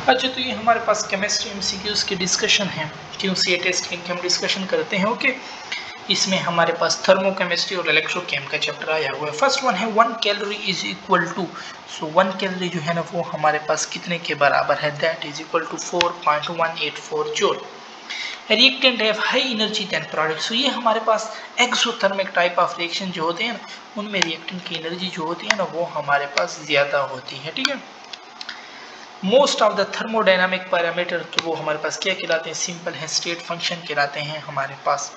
अच्छा, तो ये हमारे पास केमिस्ट्री एमसीक्यूज की डिस्कशन है, क्यूसीए टेस्ट की हम डिस्कशन करते हैं। ओके, इसमें हमारे पास थर्मोकेमिस्ट्री और इलेक्ट्रोकेम का चैप्टर आया हुआ है। फर्स्ट वन है 1 calorie is equal to, so 1 calorie जो है ना वो हमारे पास कितने के बराबर है, that is equal to 4.184 joule. Reactant है high energy than product, so ये हमारे पास एक्सोथर्मिक टाइप ऑफ रिएक्शन जो होते हैं ना, उनमें रिएक्टेंट की एनर्जी जो होती है ना वो हमारे पास ज्यादा होती है। ठीक है, most of the thermodynamic parameter तो वो हमारे पास क्या कहलाते हैं, सिंपल है, स्टेट फंक्शन कहलाते हैं हमारे पास।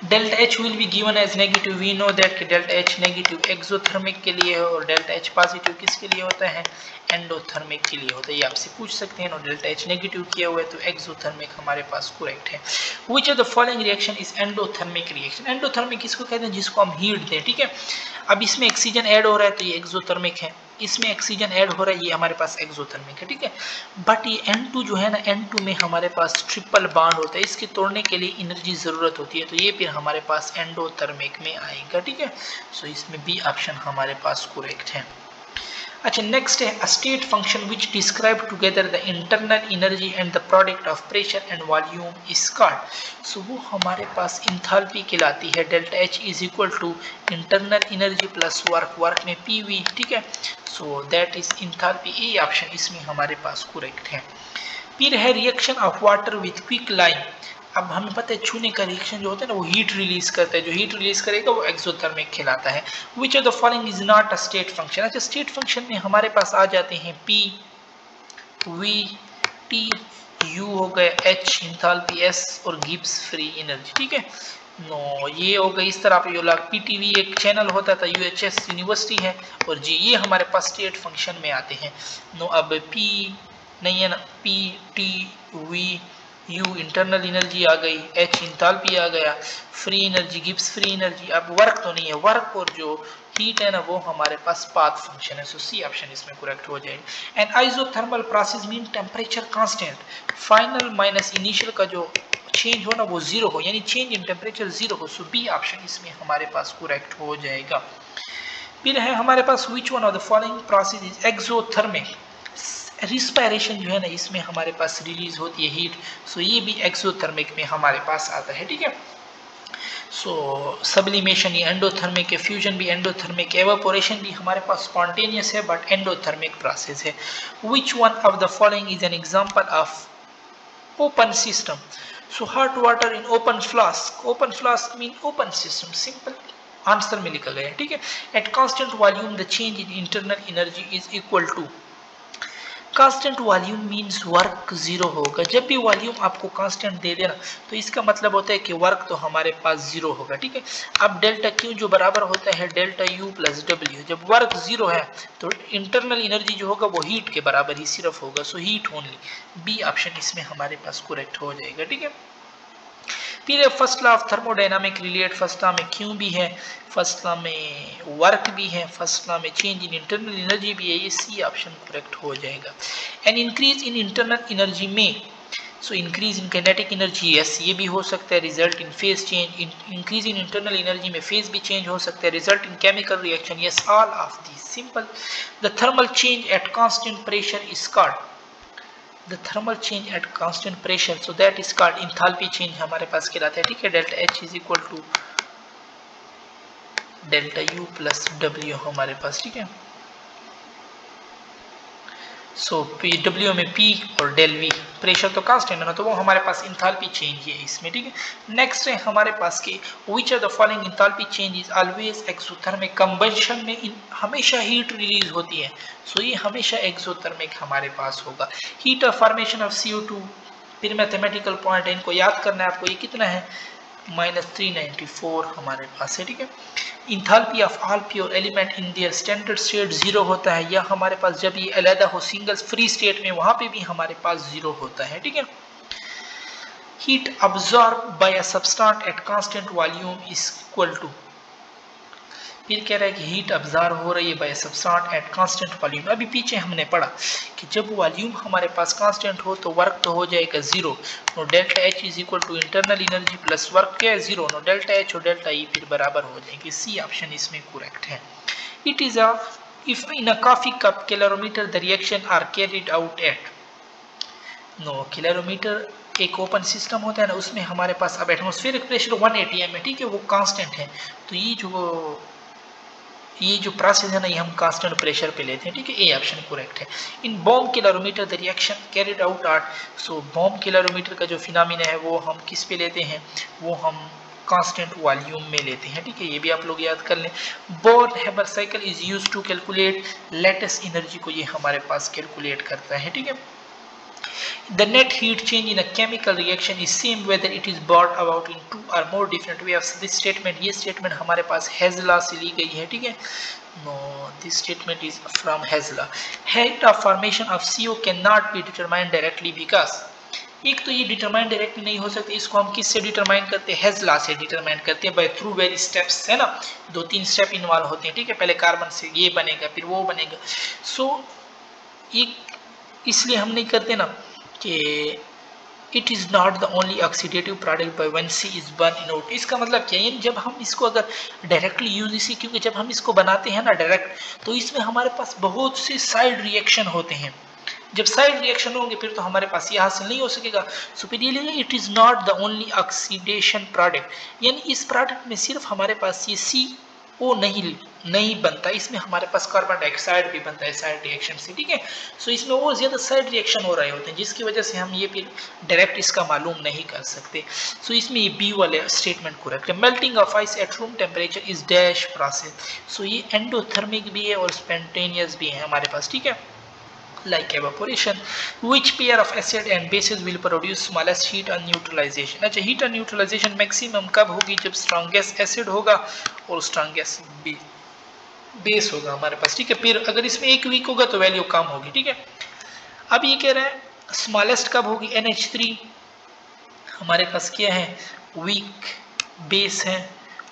Delta H will be given as negative, we know that कि डेल्टा एच नेगेटिव एक्सोथर्मिक के लिए है और डेल्टा एच पॉजिटिव किसके लिए होता है, एंडोथर्मिक के लिए होता है। ये आपसे पूछ सकते हैं ना, डेल्टा एच नेगेटिव किया हुआ है तो एक्सोथर्मिक हमारे पास करेक्ट है। Which of the following reaction is endothermic reaction, endothermic किसको कहते हैं, जिसको हम हीट दें। ठीक है, अब इसमें ऑक्सीजन ऐड हो रहा है तो ये एक्सोथर्मिक है, इसमें ऑक्सीजन ऐड हो रहा है ये हमारे पास एक्सोथर्मिक है। ठीक है, बट ये N2 जो है ना, N2 में हमारे पास ट्रिपल बॉन्ड होता है, इसके तोड़ने के लिए एनर्जी जरूरत होती है, तो ये फिर हमारे पास एंडोथर्मिक में आएगा। ठीक है, सो इसमें बी ऑप्शन हमारे पास करेक्ट है। अच्छा, नेक्स्ट है a state function which describe together the internal energy and the product of pressure and volume is called, so वो हमारे पास इंथैल्पी कहलाती है। Delta H is equal to internal energy plus work, work में PV. ठीक है, so that is enthalpy, A option इसमें हमारे पास करेक्ट है। फिर है reaction of water with quick lime, अब हमें पता है छूने का रिएक्शन जो होता है ना वो हीट रिलीज करता है, जो हीट रिलीज करेगा वो एक्सोथर्मिक कहलाता है। Which of the following is not a state function, अच्छा स्टेट फंक्शन में हमारे पास आ जाते हैं पी वी टी, यू हो गए, एच इंथैल्पी, एस और गिब्स फ्री एनर्जी। ठीक है, नो ये हो गई इस तरह पे, पीटीवी एक चैनल होता था, यूएचएस यूनिवर्सिटी है, और जी ये हमारे पास स्टेट फंक्शन में आते हैं। नो अब पी नहीं है ना, P T V U internal energy आ गई, एच इंथैल्पी आ गया, free energy Gibbs free energy. अब वर्क तो नहीं है, वर्क और जो हीट है ना वो हमारे पास पाथ फंक्शन है, सो सी ऑप्शन इसमें करेक्ट हो जाएगा। And isothermal process mean temperature constant, final minus initial का जो चेंज हो ना वो जीरो हो, यानी चेंज इन टेम्परेचर जीरो हो, सो बी ऑप्शन इसमें हमारे पास करेक्ट हो जाएगा। फिर है हमारे पास which one of the following process is exothermic, respiration जो है ना इसमें हमारे पास रिलीज होती है हीट, सो ये भी एक्सोथर्मिक में हमारे पास आता है। ठीक है, सो सब्लिमेशन ये एंडोथर्मिक है, फ्यूजन भी एंडोथर्मिक, एवापोरेशन भी हमारे पास स्पॉन्टेनियस है बट एंडोथर्मिक प्रोसेस है। Which one of the following is an example of open system, so hot water in open flask, open flask mean open system, simple answer में लिखा गया है। ठीक है, at constant volume the change in internal energy is equal to, constant volume means work zero होगा, जब भी volume आपको कांस्टेंट दे देना तो इसका मतलब होता है कि वर्क तो हमारे पास जीरो होगा। ठीक है, अब डेल्टा क्यू जो बराबर होता है डेल्टा यू प्लस डब्ल्यू, जब वर्क जीरो है तो इंटरनल एनर्जी जो होगा वो हीट के बराबर ही सिर्फ होगा, so heat only, B option इसमें हमारे पास करेक्ट हो जाएगा। ठीक है, फिर first law of thermodynamic relate, first law में क्यू भी है, फर्स्ट लॉ में वर्क भी है, फर्स्ट लॉ में चेंज इन इंटरनल एनर्जी भी है, ये सी ऑप्शन करेक्ट हो जाएगा। And increase in internal energy में, so increase in kinetic energy, yes ये भी हो सकता है, result in phase change, increase in internal energy में फेज भी चेंज हो सकता है, result in chemical reaction, yes all of this simple. The thermal change at constant pressure is called, the thermal change at constant pressure, so that is called enthalpy change हमारे पास कहलाता है। ठीक है, delta H is equal to delta U plus W हमारे पास। ठीक है, so P W में पी और डेल वी, प्रेशर तो कांस्टेंट है ना तो वो हमारे पास इंथैल्पी चेंज है इसमें। ठीक है, नेक्स्ट है हमारे पास के which of the following enthalpy change is always exothermic, combustion में हमेशा हीट रिलीज होती है, सो ये हमेशा एक्सोथर्मिक हमारे पास होगा। Heat of formation of CO2, फिर मैथमेटिकल पॉइंट है, इनको याद करना है आपको, ये कितना है -394 हमारे पास है। ठीक है, enthalpy of all pure element in their standard state zero होता है, या हमारे पास जब ये अलग हो सिंगल फ्री स्टेट में वहां पे भी हमारे पास जीरो होता है। ठीक है, heat absorb by a substance at constant volume is equal to, फिर कह रहा है कि हीट अब्जॉर्ब हो रही है bye substance at constant volume. अभी पीछे हमने पढ़ा कि जब वॉल्यूम हमारे पास कांस्टेंट हो तो वर्क तो हो जाएगा zero, no delta H is equal to internal energy plus work क्या है जीरो, नो डेल्टा एच और डेल्टा ई फिर बराबर हो जाएंगे, सी ऑप्शन इसमें करेक्ट है। It is a, if in a coffee cup calorimeter the reaction are carried out at, no, calorimeter एक ओपन सिस्टम होता है ना, उसमें हमारे पास अब एटमॉस्फेरिक प्रेशर 1 atm है, ठीक है, वो कांस्टेंट है। तो ये जो प्रोसेस है ना, ये हम कांस्टेंट प्रेशर पे लेते हैं, ठीक है, ए ऑप्शन करेक्ट है। In bomb calorimeter the reaction carried out are, so bomb calorimeter का जो फिनोमेना है वो हम किस पे लेते हैं, वो हम कांस्टेंट वॉल्यूम में लेते हैं, ठीक है, ये भी आप लोग याद कर लें। Born Haber cycle is used to calculate lattice energy को ये हमारे पास कैलकुलेट करता है, ठीक है। The net heat change in a chemical reaction is same whether it is brought about in two or more different ways. This statement, ये statement हमारे पास हेजला से ली गई है, ठीक है। No, this statement is from हेजला. Heat of formation of CO cannot be determined directly because, एक तो ये डिटरमाइन डायरेक्टली नहीं हो सकते, इसको हम किससे डिटरमाइन करते हैं, हेजला से डिटरमाइन करते हैं, बाय थ्रू वेरी स्टेप्स, है ना, 2-3 स्टेप इन्वॉल्व होते हैं, ठीक है। पहले कार्बन से ये बनेगा, फिर वो बनेगा। सो ये इसलिए हम नहीं करते ना कि it is not the only oxidative product by when C is burn in out. इसका मतलब क्या है, जब हम इसको अगर डायरेक्टली यूज इसी, क्योंकि जब हम इसको बनाते हैं ना डायरेक्ट, तो इसमें हमारे पास बहुत से साइड रिएक्शन होते हैं। जब साइड रिएक्शन होंगे फिर तो हमारे पास ये हासिल नहीं हो सकेगा। So it is not the only oxidation product, यानी इस प्रोडक्ट में सिर्फ हमारे पास ये CO नहीं बनता, इसमें हमारे पास कार्बन डाइऑक्साइड भी बनता है साइड रिएक्शन से, ठीक है। सो इसमें और ज़्यादा साइड रिएक्शन हो रहे होते हैं, जिसकी वजह से हम ये फिर डायरेक्ट इसका मालूम नहीं कर सकते। सो इसमें ये बी वाले स्टेटमेंट करेक्ट है। Melting of ice at room temperature is dash process. So ये एंडोथर्मिक भी है और स्पॉन्टेनियस भी है हमारे पास, ठीक है। Like evaporation, which pair of acid and bases will produce smallest heat on neutralization? अच्छा, heat on neutralization maximum कब होगी, जब strongest acid होगा और strongest base होगा हमारे पास, ठीक है। फिर अगर इसमें एक वीक होगा तो वैल्यू कम होगी, ठीक है। अब ये कह रहा है स्मॉलेस्ट कब होगी, NH3 हमारे पास क्या है, वीक बेस है,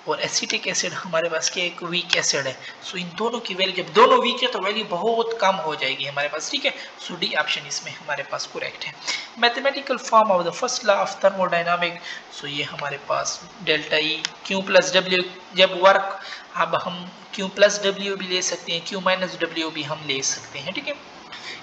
और एसिटिक एसिड हमारे पास क्या एक वीक एसिड है। सो इन दोनों की वैल्यू, जब दोनों वीक है तो वैल्यू बहुत कम हो जाएगी हमारे पास, ठीक है। सो डी ऑप्शन इसमें हमारे पास करेक्ट है। Mathematical form of the first law of thermodynamic, so ये हमारे पास delta E Q plus W, जब वर्क, अब हम क्यू प्लस डब्ल्यू भी ले सकते हैं, क्यू माइनस डब्ल्यू भी हम ले सकते हैं, ठीक है,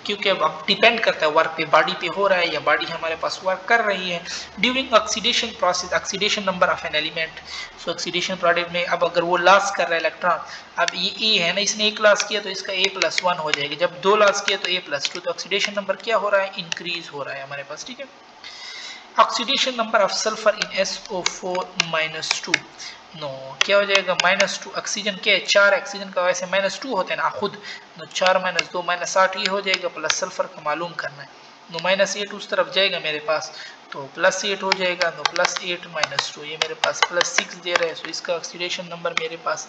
क्योंकि अब डिपेंड करता है वर्क पे, बॉडी पे हो रहा है या बॉडी हमारे पास वर्क कर रही है। During oxidation process, oxidation number of an element, so oxidation product में अब अगर वो लॉस कर रहा है इलेक्ट्रॉन, अब ये ए है ना, इसने एक लॉस किया तो इसका A+1 हो जाएगा, जब 2 लॉस किया तो A+2, तो ऑक्सीडेशन नंबर क्या हो रहा है, इंक्रीज हो रहा है हमारे पास, ठीक है। Oxidation number of sulphur in SO4-2, no, क्या हो जाएगा, -2, ऑक्सीजन क्या है 4, ऑक्सीजन का वैसे -2 होता है ना खुद, तो 4 - 2 -8 ये हो जाएगा, प्लस सल्फर का मालूम करना है, तो -8 उस तरफ जाएगा मेरे पास, तो +8 हो जाएगा, तो +8 - 2 ये मेरे पास +6 दे रहा है। सो इसका ऑक्सीडेशन नंबर मेरे पास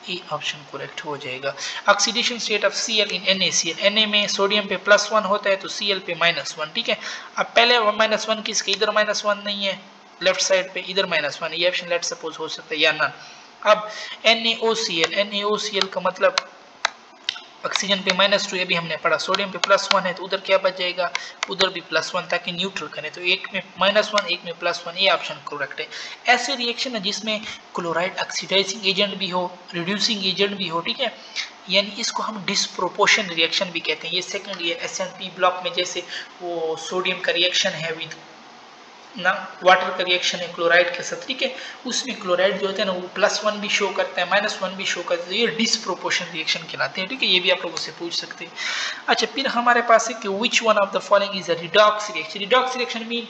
ए ऑप्शन करेक्ट हो जाएगा। Oxidation state of Cl in NaCl, Na में सोडियम पे +1 होता है तो Cl पे -1, ठीक है। अब पहले -1 किसके, इधर -1 नहीं है लेफ्ट साइड पे, इधर -1, ये ऑप्शन लेट सपोज हो सकता है या नन। अब NaOCl का मतलब ऑक्सीजन पे -2, ये भी हमने पढ़ा, सोडियम पे +1 है तो उधर क्या बच जाएगा, उधर भी +1, ताकि न्यूट्रल करें, तो एक में -1 एक में +1, ये ऑप्शन करेक्ट है। ऐसे रिएक्शन है जिसमें क्लोराइड ऑक्सीडाइजिंग एजेंट भी हो, रिड्यूसिंग एजेंट भी हो, ठीक है, यानी इसको हम डिस्प्रोपोर्शन रिएक्शन भी कहते हैं। ये सेकंड ईयर S&P ब्लॉक में जैसे वो सोडियम का रिएक्शन है विद ना वाटर का रिएक्शन है क्लोराइड के साथ, ठीक है, उसमें क्लोराइड जो होता है ना वो +1 भी शो करता है, -1 भी शो करता है, ये डिस्प्रोपोर्शन रिएक्शन कहलाते हैं, ठीक है, ये भी आप लोगों से पूछ सकते हैं। अच्छा, फिर हमारे पास है कि विच one of the following is a redox reaction. Redox reaction mean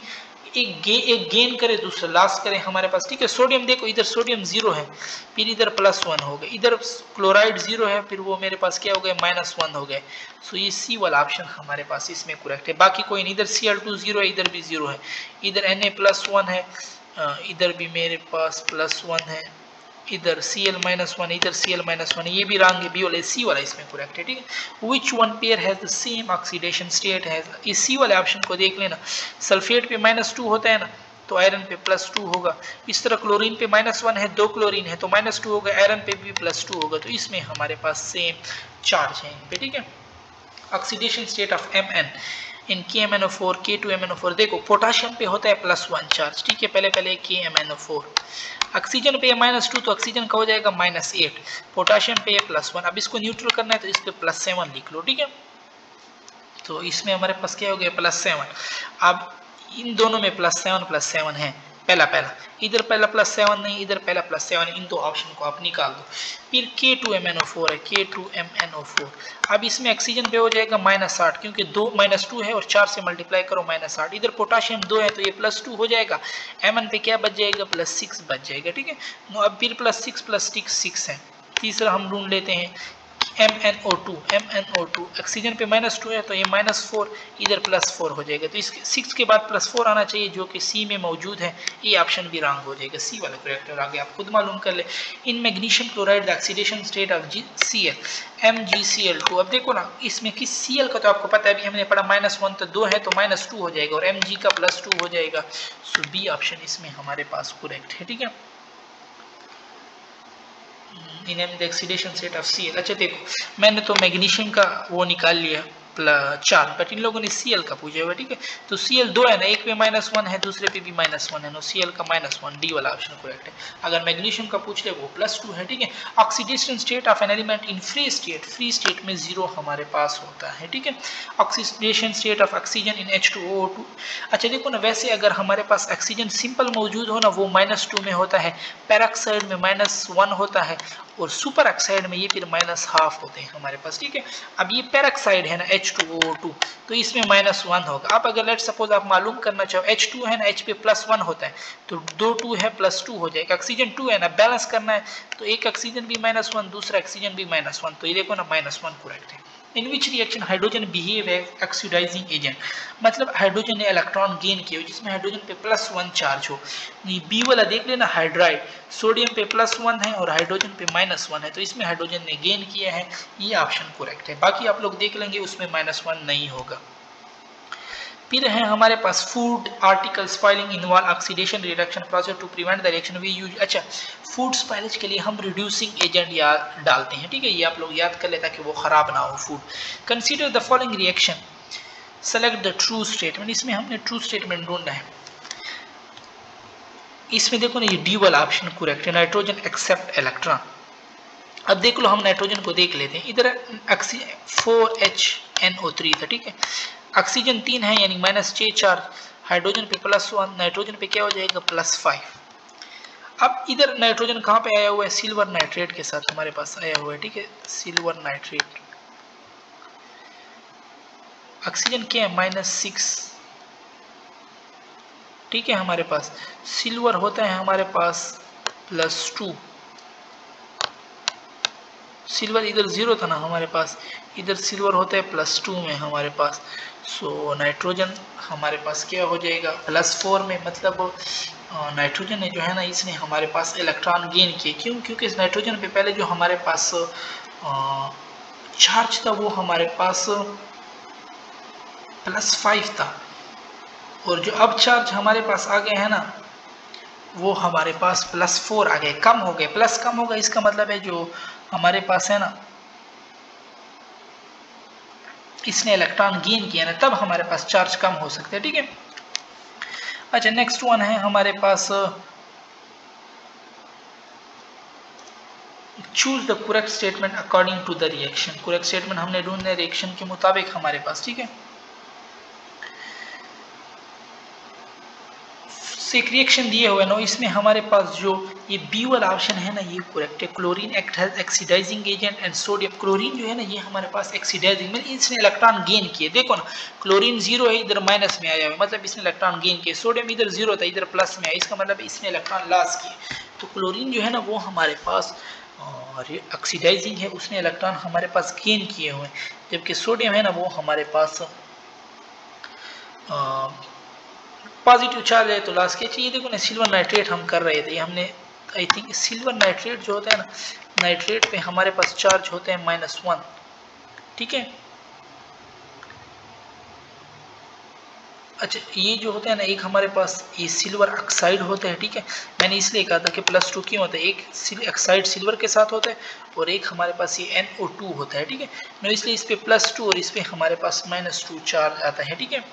एक गेन करे दूसरा लॉस करे हमारे पास, ठीक है। सोडियम देखो, इधर सोडियम 0 है, फिर इधर +1 हो गए, इधर क्लोराइड 0 है, फिर वो मेरे पास क्या हो गए, -1 हो गए। सो ये सी वाला ऑप्शन हमारे पास इसमें करेक्ट है। बाकी कोई नहीं, इधर Cl2 0 है, इधर भी 0 है, इधर Na+1 है, इधर भी मेरे पास +1 है, इधर Cl-1, इधर Cl-1, ये भी रॉन्ग है, बी वाला, सी वाला इसमें करेक्ट है, ठीक है। Which one pair has the same oxidation state has, इस सी वाले ऑप्शन को देख लेना, सल्फेट पे -2 होता है ना, तो आयरन पे +2 होगा। इस तरह क्लोरीन पे -1 है, 2 क्लोरीन है तो -2 होगा, आयरन पे भी +2 होगा, तो इसमें हमारे पास सेम चार्ज है इन पे, ठीक है। Oxidation state of Mn in KMnO4, K2MnO4, देखो पोटाशियम पे होता है +1 चार्ज, ठीक है, पहले KMnO4, ऑक्सीजन पे -2 तो ऑक्सीजन का हो जाएगा -8, पोटाशियम पे +1, अब इसको न्यूट्रल करना है तो इस पे +7 लिख लो, ठीक है। तो इसमें हमारे पास क्या हो गया +7। अब इन दोनों में +7 है, पहला इधर पहला +7 नहीं, इधर पहला +7, इन दो ऑप्शन को आप निकाल दो। फिर K2MnO4 है, K2MnO4। अब इसमें ऑक्सीजन पे हो जाएगा -8 क्योंकि 2 -2 है और 4 से मल्टीप्लाई करो -8। इधर पोटाशियम 2 है तो ये +2 हो जाएगा। Mn पे क्या बच जाएगा +6 बच जाएगा, ठीक है। अब फिर +6 है। तीसरा हम ढूंढ लेते हैं MnO2 ऑक्सीजन पे -2 है तो ये -4, इधर +4 हो जाएगा। तो इसके 6 के बाद +4 आना चाहिए जो कि सी में मौजूद है। ये ऑप्शन भी रॉन्ग हो जाएगा, सी वाला करेक्ट है। आगे आप खुद मालूम कर ले। In magnesium chloride the oxidation state of Cl MgCl2। अब देखो ना इसमें किस Cl का तो आपको पता है, अभी हमने पढ़ा -1 तो 2 है तो -2 हो जाएगा और Mg का +2 हो जाएगा। सो बी ऑप्शन इसमें हमारे पास करेक्ट है, ठीक है। In the oxidation state of Cl। अच्छा देखो मैंने तो मैग्नीशियम का वो निकाल लिया 4, बट इन लोगों ने Cl का पूछा हुआ, ठीक है। तो Cl 2 है ना, एक पे -1 है दूसरे पे भी -1 है, नो Cl का -1, डी वाला ऑप्शन करेक्ट है। अगर मैग्नीशियम का पूछ ले वो +2 है, ठीक है। Oxidation state of an element in free state में 0 हमारे पास होता है, ठीक है। Oxidation state of oxygen in H2O2। अच्छा देखो ना, वैसे अगर हमारे पास ऑक्सीजन सिंपल मौजूद हो ना वो -2 में होता है, पेरोक्साइड में -1 होता है और सुपर ऑक्साइड में ये फिर -½ होते हैं हमारे पास, ठीक है। अब ये पेरोक्साइड है ना H2O2 तो इसमें -1 होगा। आप अगर लेट सपोज आप मालूम करना चाहो H2 है ना, H पे +1 होता है तो 2 2 है +2 हो जाएगा। ऑक्सीजन 2 है ना, बैलेंस करना है तो एक ऑक्सीजन भी -1 दूसरा ऑक्सीजन भी -1, तो ये देखो ना -1 करेक्ट है। In which reaction hydrogen behave as oxidising agent, मतलब हाइड्रोजन ने इलेक्ट्रॉन गेन किया जिसमें हाइड्रोजन पे +1 चार्ज हो। बी वाला देख लेना हाइड्राइड, सोडियम पे +1 है और हाइड्रोजन पे -1 है तो इसमें हाइड्रोजन ने गेन किया है, ये ऑप्शन करेक्ट है। बाकी आप लोग देख लेंगे उसमें -1 नहीं होगा। फिर है हमारे पास food article spoiling involve oxidation reduction process to prevent the reaction we use. अच्छा फूड स्पॉइलेज के लिए हम रिड्यूसिंग एजेंट या डालते हैं, ठीक है। ये आप लोग याद कर ले ताकि वो खराब ना हो food. Consider the following reaction, select the true statement. इसमें हमने ट्रू स्टेटमेंट ढूंढना है। इसमें देखो ना ये डी वाला ऑप्शन करेक्ट है, नाइट्रोजन एक्सेप्ट इलेक्ट्रॉन। अब देख लो हम नाइट्रोजन को देख लेते हैं, इधर 4HNO3 था, ठीक है। ऑक्सीजन 3 है यानी -6 चार्ज, हाइड्रोजन पे +1, नाइट्रोजन पे क्या हो जाएगा +5। अब इधर नाइट्रोजन कहाँ पे आया हुआ है, सिल्वर नाइट्रेट के साथ हमारे पास आया हुआ है, ठीक है, सिल्वर नाइट्रेट। ऑक्सीजन क्या है -6, ठीक है। हमारे पास सिल्वर होता है हमारे पास +2, सिल्वर इधर 0 था ना हमारे पास, इधर सिल्वर होता है +2 में हमारे पास। सो नाइट्रोजन हमारे पास क्या हो जाएगा +4 में, मतलब नाइट्रोजन ने जो है ना इसने हमारे पास इलेक्ट्रॉन गेन किए। क्यों? क्योंकि इस नाइट्रोजन पे पहले जो हमारे पास चार्ज था वो हमारे पास +5 था और जो अब चार्ज हमारे पास आ गए हैं ना वो हमारे पास +4 आ गए, कम हो गए। प्लस कम होगा इसका मतलब है जो हमारे पास है ना इसने इलेक्ट्रॉन गेन किया ना तब हमारे पास चार्ज कम हो सकते हैं, ठीक है। अच्छा नेक्स्ट वन है हमारे पास choose the correct statement according to the reaction. Correct statement हमने ढूंढना है रिएक्शन के मुताबिक हमारे पास, ठीक है। एक रिएक्शन दिए हुए ना इसमें हमारे पास जो ये बी वाला ऑप्शन है ना ये करेक्ट है। Chlorine act as oxidising agent and sodium, chlorine जो है ना ये हमारे पास ऑक्सीडाइजिंग मतलब इसने इलेक्ट्रॉन गेन किए। देखो ना क्लोरीन 0 है इधर माइनस में आया हुआ मतलब इसने इलेक्ट्रॉन गेन किए। सोडियम इधर 0 था इधर प्लस में आया, इसका मतलब इसने इलेक्ट्रॉन लॉस किए। तो क्लोरीन जो है ना वो हमारे पास ऑक्सीडाइजिंग है, उसने इलेक्ट्रॉन हमारे पास गेन किए हुए, जबकि सोडियम है ना वो हमारे पास पॉजिटिव चार्ज है तो लॉस किया चाहिए। देखो ना सिल्वर नाइट्रेट हम कर रहे थे, हमने आई थिंक सिल्वर नाइट्रेट जो होता है ना नाइट्रेट पे हमारे पास चार्ज होते हैं -1, ठीक है। अच्छा ये जो होता है ना एक हमारे पास ये सिल्वर ऑक्साइड होता है, ठीक है। मैंने इसलिए कहा था कि +2 क्यों होता है, एक ऑक्साइड सिल्वर के साथ होता है और एक हमारे पास ये NO2 होता है, ठीक है। मैं इसलिए इस पे +2 और इस पे हमारे पास -2 चार्ज आता है, ठीक है।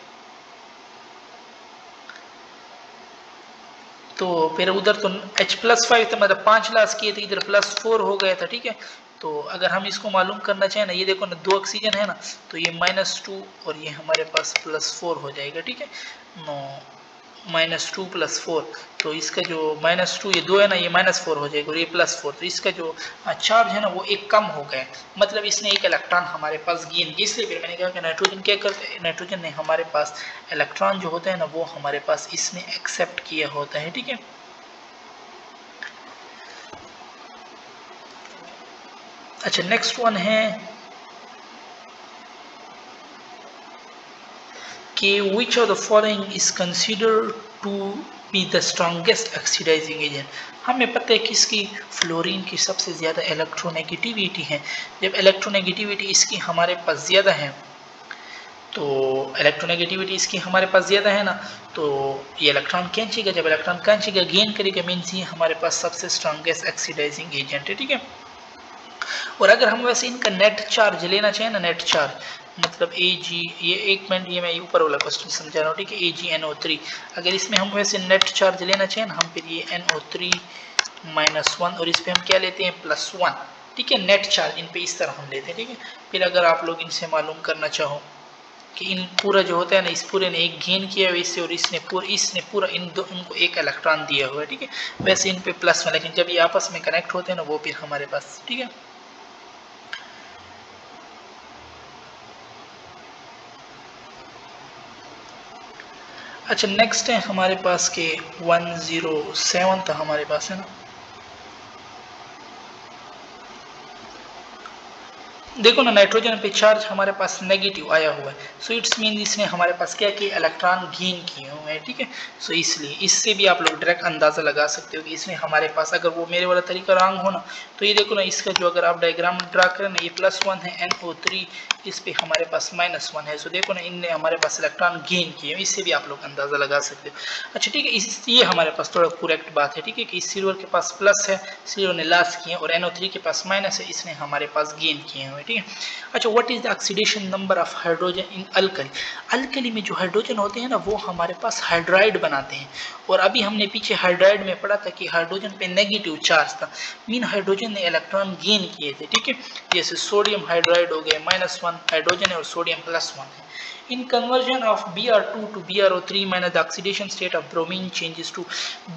तो फिर उधर तो H+5 था, मतलब 5 लॉस किए थे, इधर +4 हो गया था, ठीक है। तो अगर हम इसको मालूम करना चाहें ना, ये देखो ना 2 ऑक्सीजन है ना, तो ये -2 और ये हमारे पास +4 हो जाएगा, ठीक है। नो -2 + 4, तो इसका जो -2 ये 2 है ना, ये -4 हो जाएगा और ये +4, तो इसका जो चार्ज है ना वो एक कम हो गया, मतलब इसने एक इलेक्ट्रॉन हमारे पास गेन किया। इसलिए फिर मैंने कहा कि नाइट्रोजन क्या करते हैं, नाइट्रोजन ने हमारे पास इलेक्ट्रॉन जो होता है ना वो हमारे पास इसने एक्सेप्ट किया होता है, ठीक है। अच्छा, नेक्स्ट वन है कि which of the following is considered to be the strongest oxidizing agent। हमें पता है कि इसकी फ्लोरीन की सबसे ज़्यादा इलेक्ट्रोनेगेटिविटी है। जब इलेक्ट्रोनेगेटिविटी इसकी हमारे पास ज़्यादा है, तो इलेक्ट्रोनेगेटिविटी इसकी हमारे पास ज़्यादा है ना, तो ये इलेक्ट्रॉन खींचेगा, जब इलेक्ट्रॉन खींचेगा गेन करेगा, मीन्स ये हमारे पास सबसे स्ट्रॉन्गेस्ट ऑक्सीडाइजिंग एजेंट है, ठीक है। और अगर हम वैसे इनका नेट चार्ज लेना चाहें ना, नेट चार्ज मतलब Ag, ये एक मिनट, ये मैं ऊपर वाला क्वेश्चन समझा रहा हूँ, ठीक है। AgNO3, अगर इसमें हम वैसे नेट चार्ज लेना चाहें ना, हम फिर ये NO3 -1 और इस पर हम क्या लेते हैं +1, ठीक है। नेट चार्ज इन पे इस तरह हम लेते हैं, ठीक है। फिर अगर आप लोग इनसे मालूम करना चाहो कि इन पूरा जो होता है ना, इस पूरे ने एक गेन किया हुआ इससे और इसने पूरा इनको एक इलेक्ट्रॉन दिया हुआ है, ठीक है। वैसे इन पे +1, लेकिन जब ये आपस में कनेक्ट होते हैं ना वो फिर हमारे पास, ठीक है। अच्छा, नेक्स्ट है हमारे पास के 107 था हमारे पास, है ना। देखो ना, नाइट्रोजन पे चार्ज हमारे पास नेगेटिव आया हुआ है, सो इट्स मीन इसने हमारे पास क्या किया, इलेक्ट्रॉन गेन किए हुए हैं, ठीक है। सो इसलिए इससे भी आप लोग डायरेक्ट अंदाजा लगा सकते हो कि इसने हमारे पास, अगर वो मेरे वाला तरीका रॉन्ग हो ना, तो ये देखो ना, इसका जो अगर आप डायग्राम ड्रा करें ना, ये +1 है, NO3 इस पे हमारे पास -1 है, सो देखो ना, इनने हमारे पास इलेक्ट्रॉन गेन किए, इससे भी आप लोग अंदाजा लगा सकते हो। अच्छा, ठीक है, ये हमारे पास थोड़ा करेक्ट बात है, ठीक है, कि इस सिल्वर के पास प्लस है, सिल्वर ने लॉस किए, और NO3 के पास माइनस है, इसने हमारे पास गेन किए हुए, ठीक है। अच्छा, what is the oxidation number of hydrogen in alkali. Alkali में जो हाइड्रोजन होते हैं ना वो हमारे पास हाइड्राइड बनाते हैं, और अभी हमने पीछे हाइड्राइड में पढ़ा था कि हाइड्रोजन पे नेगेटिव चार्ज था, मीन हाइड्रोजन ने इलेक्ट्रॉन गेन किए थे, ठीक है। जैसे सोडियम हाइड्राइड हो गए, -1 हाइड्रोजन है और सोडियम +1 है। In conversion of Br2 to BrO3 minus the oxidation state of bromine changes to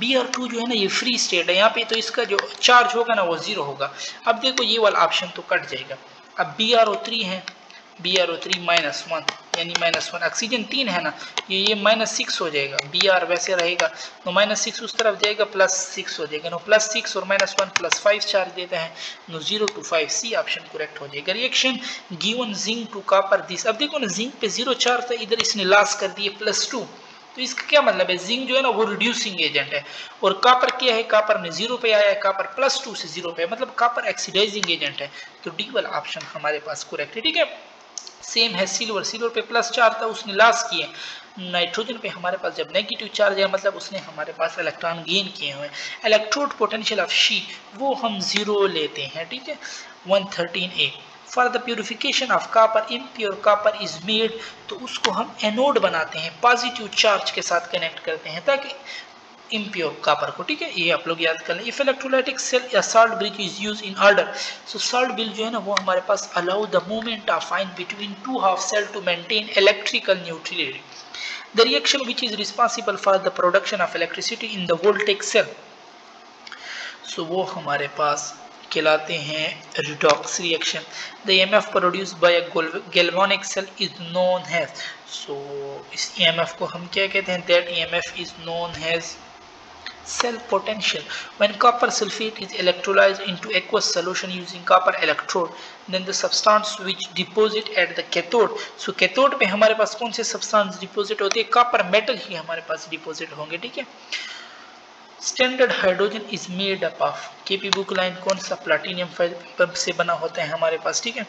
Br2 जो है ना ये फ्री स्टेट है, यहाँ पे तो इसका जो चार्ज होगा ना वो 0 होगा। अब देखो ये वाला ऑप्शन तो कट जाएगा, अब BrO3 है, BrO3 -1 यानी -1, ऑक्सीजन 3 है ना, ये -6 हो जाएगा, Br वैसे रहेगा तो -6 उस तरफ जाएगा, +6 हो जाएगा, नो +6 और -1 +5 चार्ज देता है, no 0 to 5, C option correct हो जाएगा। Reaction given zinc to copper this, अब देखो ना जिंक पे 0 चार्ज था, इधर इसने लॉस कर दिए +2, तो इसका क्या मतलब है, जिंक जो है ना वो रिड्यूसिंग एजेंट है, और कॉपर क्या है, कॉपर में 0 पे आया है, कॉपर +2 से 0 पे, मतलब कॉपर ऑक्सीडाइजिंग एजेंट है, तो डी वाला ऑप्शन हमारे पास करेक्ट है, ठीक है। सेम है सिल्वर, सिल्वर पे +4 था, उसने लॉस किए। नाइट्रोजन पे हमारे पास जब नेगेटिव चार्ज है, मतलब उसने हमारे पास इलेक्ट्रॉन गेन किए हुए। इलेक्ट्रोड पोटेंशियल ऑफ शी वो हम 0 लेते हैं, ठीक है। 113A for the purification of copper, impure copper is made, तो उसको हम एनोड बनाते हैं, पॉजिटिव चार्ज के साथ कनेक्ट करते हैं ताकि इम्प्योर कॉपर को, ठीक है, ये आप लोग याद कर लें। इफ इलेक्ट्रोलाइटिक सेल या salt bridge is use in order, so salt bridge जो है ना वो हमारे पास allow the movement of ion between two half cell to maintain electrical neutrality, the reaction which is responsible for the production of electricity in the voltage cell, so वो हमारे पास कहलाते हैं redox reaction. The EMF produced by a galvanic cell is known as, so इस EMF को हम क्या कहते हैं, that EMF is known as cell potential. When copper sulfate is electrolyzed into aqueous solution using copper electrode, then the substance which deposit at the cathode, so cathode पे हमारे पास कौन से substance deposit होते हैं, copper metal ही हमारे पास deposit होंगे, ठीक है। Standard hydrogen is made up of, KP book line कौन सा, प्लाटिनियम फाइबर से बना होता है हमारे पास, ठीक है।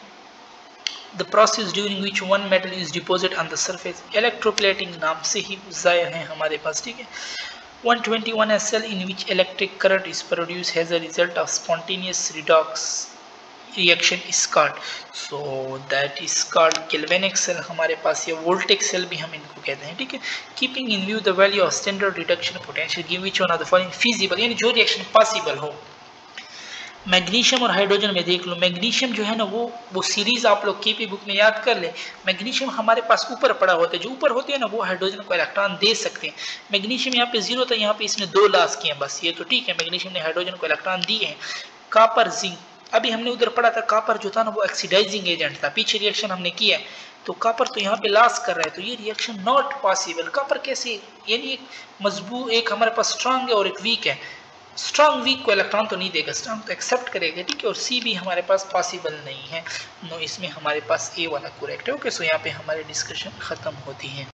The process during which one metal is deposited on the surface, electroplating नाम से ही जाहिर है हमारे पास, ठीक है। 121 a cell in which electric current is produced as a result of spontaneous redox reaction is called, so that is called galvanic cell हमारे पास, या वोल्टेक सेल भी हम इनको कहते हैं, ठीक है। Keeping in view the value of standard reduction potential give which one of the following feasible, यानी जो रिएक्शन पॉसिबल हो। मैग्नीशियम और हाइड्रोजन में देख लो, मैग्नीशियम जो है ना वो सीरीज आप लोग की बुक में याद कर ले। मैग्नीशियम हमारे पास ऊपर पड़ा होता है, जो ऊपर होते हैं ना वो हाइड्रोजन को इलेक्ट्रॉन दे सकते हैं। मैग्नीशियम यहाँ पे 0 था, यहाँ पे इसने 2 लॉस किए हैं बस, ये तो ठीक है, मैग्नीशियम ने हाइड्रोजन को इलेक्ट्रॉन दिए हैं। कॉपर जिंक, अभी हमने उधर पढ़ा था कॉपर जो था ना वो ऑक्सीडाइजिंग एजेंट था, पीछे रिएक्शन हमने किया, तो कॉपर तो यहाँ पे लॉस कर रहा है, तो ये रिएक्शन नॉट पॉसिबल। कॉपर कैसे, यानी एक मजबूत, एक हमारे पास स्ट्रांग है और एक वीक है। स्ट्रांग वीक को इलेक्ट्रॉन तो नहीं देगा, स्ट्रांग तो एक्सेप्ट करेगा, ठीक है। और सी भी हमारे पास पॉसिबल नहीं है, नो, इसमें हमारे पास ए वाला करेक्ट है। ओके, सो यहाँ पे हमारी डिस्कशन खत्म होती है।